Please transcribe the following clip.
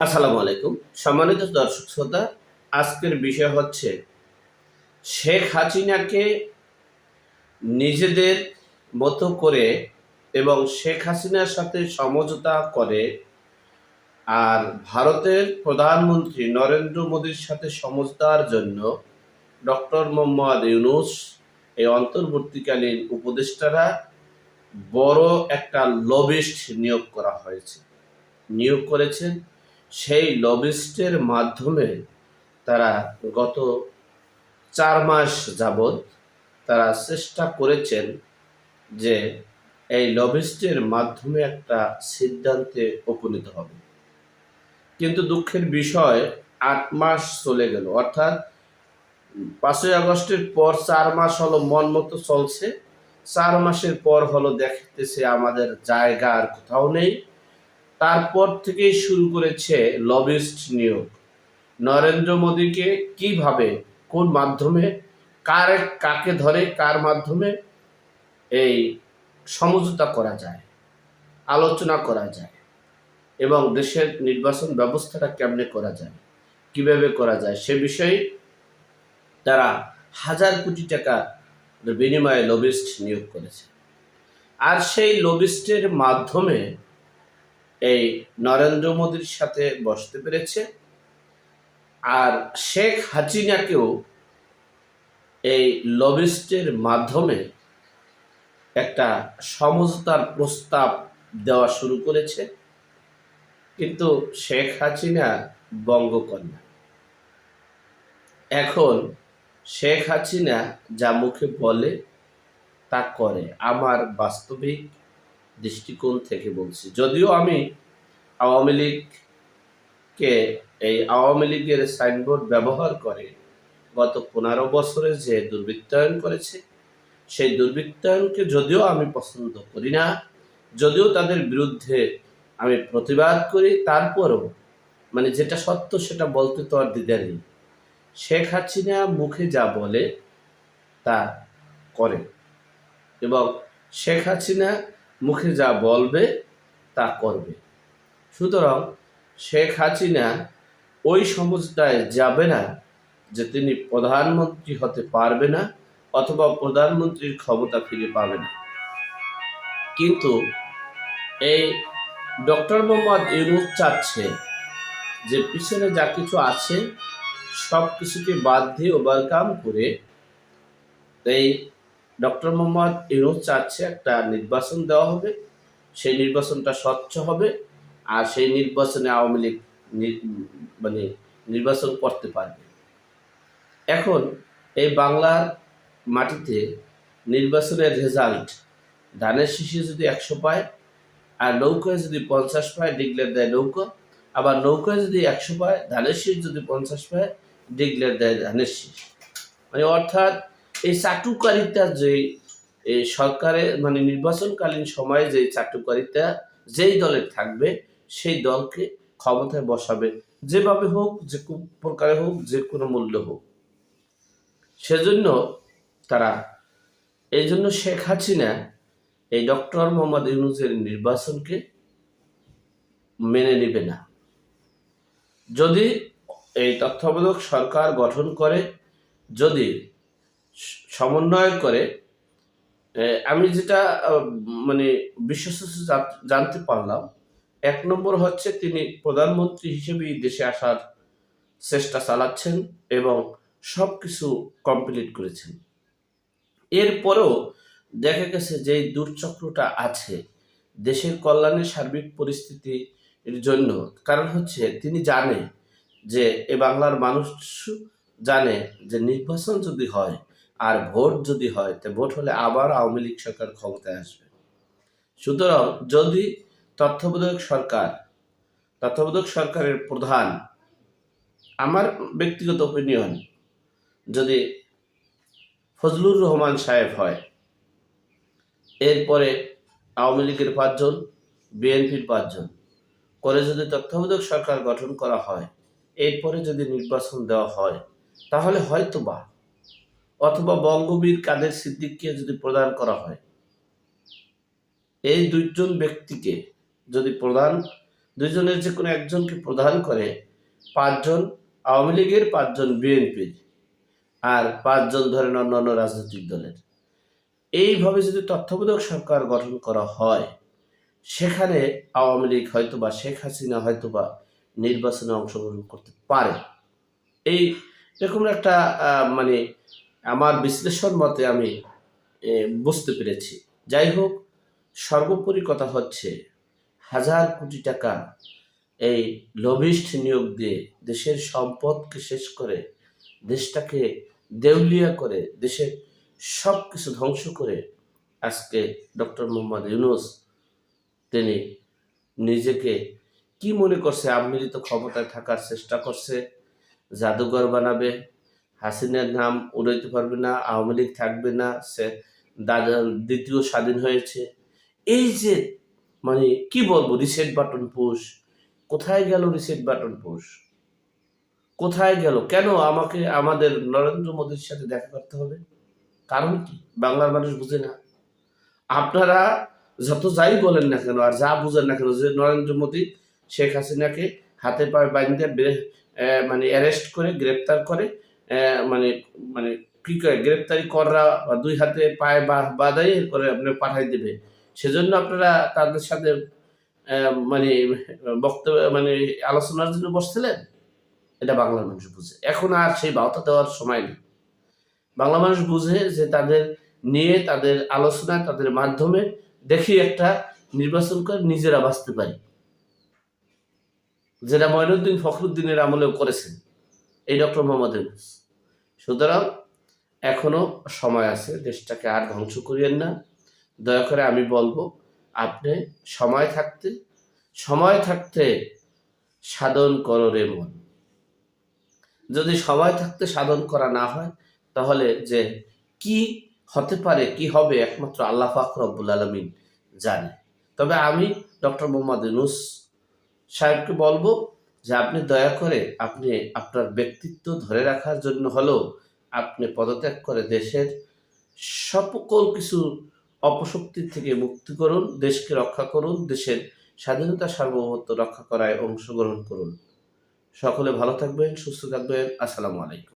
আসসালামু আলাইকুম। সম্মানিত দর্শক শ্রোতা, আজকের বিষয় হচ্ছে শেখ হাসিনাকে নিজেদের মতো করে এবং শেখ হাসিনার সাথে সমঝোতা করে আর ভারতের প্রধানমন্ত্রী নরেন্দ্র মোদীর সাথে সমঝোতার জন্য ডক্টর মোহাম্মদ ইউনূস এই অন্তর্বর্তীকালীন উপদেষ্টারা বড় একটা লবিস্ট নিয়োগ করা হয়েছে, নিয়োগ করেছেন। সেই লবিস্টের মাধ্যমে তারা গত 4 মাস যাবৎ তারা চেষ্টা করেছেন যে এই লবিস্টের মাধ্যমে একটা সিদ্ধান্তে উপনীত হবে। কিন্তু দুঃখের বিষয় 8 মাস চলে গেল, অর্থাৎ 5ই আগস্টের পর 4 মাস হলো মন মতো চলছে। 4 মাসের পর হলো দেখতেছে আমাদের জায়গা আর কোথাও নেই। তারপর থেকেই শুরু করেছে লবিস্ট নিয়োগ। নরেন্দ্র মোদীকে কিভাবে, কোন মাধ্যমে, কাকে ধরে, কার মাধ্যমে এই সমঝোতা করা যায়, আলোচনা করা যায় এবং দেশের নির্বাচন ব্যবস্থাটা কেমনে করা যায়, কিভাবে করা যায়, সে বিষয়ে তারা হাজার কোটি টাকা বিনিময়ে লবিস্ট নিয়োগ করেছে। আর সেই লবিস্টের মাধ্যমে এই নরেন্দ্র মোদীর সাথে বসতে পেরেছে। আর শেখ হাসিনাকেও এই লবিস্টের মাধ্যমে একটা সমঝোতার প্রস্তাব দেওয়া শুরু করেছে। কিন্তু শেখ হাসিনা বঙ্গকন্যা। এখন শেখ হাসিনা যা মুখে বলে তা করে, আমার বাস্তবিক দৃষ্টিকোণ থেকে বলছি। যদিও আমি আওয়ামী লীগকে, এই আওয়ামী লীগের সাইনবোর্ড ব্যবহার করে গত 15 বছরে যে দুর্বৃত্তায়ন করেছে, সেই দুর্বৃত্তায়নকে যদিও আমি পছন্দ করি না, যদিও তাদের বিরুদ্ধে আমি প্রতিবাদ করি, তারপরও যেটা সত্য সেটা বলতে তো আর দ্বিধা নেই। শেখ হাসিনা মুখে যা বলে তা করে এবং শেখ হাসিনা মুখে যা বলবে তা করবে। সুতরাং শেখ হাসিনা ওই সমঝোতায় যাবে না যে তিনি প্রধানমন্ত্রী হতে পারবে না অথবা প্রধানমন্ত্রীর ক্ষমতা ফিরে পাবে না। কিন্তু এই ডক্টর মোহাম্মদ ইউনূস চাচ্ছে যে পিছনে যা কিছু আছে সব কিছুকে বাদ দিয়ে ওভারকাম করে এই ডক্টর মোহাম্মদ ইউনূস চাচ্ছে একটা নির্বাচন দেওয়া হবে, সেই নির্বাচনটা স্বচ্ছ হবে আর সেই নির্বাচনে আওয়ামী লীগ নির্বাচন করতে পারবে। এখন এই বাংলার মাটিতে নির্বাচনের রেজাল্ট ধানের শীষে যদি 100 পায় আর নৌকায় যদি 50 পায় ডিক্লেয়ার দেয় নৌকা, আবার নৌকায় যদি 100 পায় ধানের শীষ যদি 50 পায় ডিক্লেয়ার দেয় ধানের শীষ। অর্থাৎ এই চাটুকারিতা যে এই সরকারের নির্বাচনকালীন সময়ে যে চাটুকারিতা যেই দলের থাকবে সেই দলকে ক্ষমতায় বসাবে, যেভাবে হোক, যে প্রকারে হোক, যে কোনো মূল্য হোক। সেজন্য তারা, এই জন্য শেখ হাসিনা এই ডক্টর মোহাম্মদ ইউনূসের নির্বাচনকে মেনে নেবে না। যদি এই তত্ত্বাবধায়ক সরকার গঠন করে, যদি সমন্বয় করে, আমি যেটা বিশ্বস্ত জানতে পারলাম, 1 নম্বর হচ্ছে তিনি প্রধানমন্ত্রী হিসেবেই দেশে আসার চেষ্টা চালাচ্ছেন এবং সব কিছু কমপ্লিট করেছেন। এরপরেও দেখা গেছে যে দুর্চক্রটা আছে দেশের কল্যাণের সার্বিক পরিস্থিতির জন্য, কারণ হচ্ছে তিনি জানে যে এ বাংলার মানুষ জানে যে নির্বাচন যদি হয় আর ভোট যদি হয়, তো ভোট হলে আবার আওয়ামী লীগ সরকার ক্ষমতায় আসবে। সুতরাং যদি তত্ত্বাবধায়ক সরকারের প্রধান, আমার ব্যক্তিগত ওপিনিয়ন, যদি ফজলুর রহমান সাহেব হয়, এরপরে আওয়ামী লীগের 5 জন, বিএনপির 5 জন করে যদি তত্ত্বাবধায়ক সরকার গঠন করা হয়, এরপরে যদি নির্বাচন দেওয়া হয়, তাহলে হয়তোবা অথবা বঙ্গবীর কাদের সিদ্দিককে যদি প্রদান করা হয়, এই 2 জন ব্যক্তিকে যদি প্রধান দুইজনের যে কোনো একজনকে প্রদান করে, 5 জন আওয়ামী লীগের, 5 জন বিএনপির, আর 5 জন ধরেন অন্যান্য রাজনৈতিক দলের। এইভাবে যদি তত্ত্বাবধায়ক সরকার গঠন করা হয়, সেখানে আওয়ামী লীগ হয়তোবা, শেখ হাসিনা হয়তোবা নির্বাচনে অংশগ্রহণ করতে পারে। এই এরকম একটা মানে আমার বিশ্লেষণ মতে আমি বুঝতে পেরেছি। যাই হোক, সর্বোপরি কথা হচ্ছে, হাজার কোটি টাকা এই লবিস্ট নিয়োগ দিয়ে দেশের সম্পদকে শেষ করে, দেশটাকে দেউলিয়া করে, দেশের সব কিছু ধ্বংস করে আজকে ডক্টর মোহাম্মদ ইউনূস তিনি নিজেকে কি মনে করছে, আম্মিলিত ক্ষমতায় থাকার চেষ্টা করছে, জাদুঘর বানাবে, হাসিনার নাম উড়াইতে পারবে না, আওয়ামী লীগ থাকবে না, সে দ্বিতীয় স্বাধীন হয়েছে। এই যে মানে কি বলবো, রিসেট বাটন পুশ। কোথায় গেল রিসেট বাটন পুশ? কোথায় গেল? কেন আমাকে আমাদের নরেন্দ্র মোদীর সাথে দেখা করতে হবে? কারণ কি? বাংলার মানুষ বুঝে না। আপনারা যত যাই বলেন না কেন আর যা বুঝেন না কেন, যে নরেন্দ্র মোদী শেখ হাসিনাকে হাতে পায়ে বাঁধতে মানে অ্যারেস্ট করে, গ্রেপ্তার করে, মানে মানে কি করে গ্রেপ্তারি করা, 2 হাতে পায়ে বাঁধাই করে আপনার পাঠাই দেবে। সেজন্য আপনারা তাদের সাথে মানে বক্তব্য মানে আলোচনার জন্য বসছিলেন। এটা বাংলার মানুষ বুঝে। এখন আর সেই বার্তা দেওয়ার সময় নেই। বাংলা মানুষ বুঝে যে তাদের নিয়ে, তাদের আলোচনা, তাদের মাধ্যমে দেখি একটা নির্বাচন করে নিজেরা বাঁচতে পারি, যেটা মঈনুদ্দিন ফখরুদ্দিনের আমলেও করেছেন এই ডক্টর মোহাম্মদ ইউনূস। সুতরাং এখনো সময় আছে, দেশটাকে আর ধ্বংস করিয়েন না। দয়া করে আমি বলবো, আপনি সময় থাকতে সাধন করো রে মন। যদি সময় থাকতে সাধন করা না হয়, তাহলে যে কি হতে পারে, কি হবে, একমাত্র আল্লাহ পাক রব্বুল আলামিন জানে। তবে আমি ডক্টর মোহাম্মদ ইউনূস সাহেবকে বলবো যে আপনি দয়া করে আপনি আপনার ব্যক্তিত্ব ধরে রাখার জন্য হলেও আপনি পদত্যাগ করে দেশের সকল কিছু অপশক্তির থেকে মুক্তি করুন, দেশকে রক্ষা করুন, দেশের স্বাধীনতা সার্বভৌমত্ব রক্ষা করায় অংশগ্রহণ করুন। সকলে ভালো থাকবেন, সুস্থ থাকবেন। আসসালামু আলাইকুম।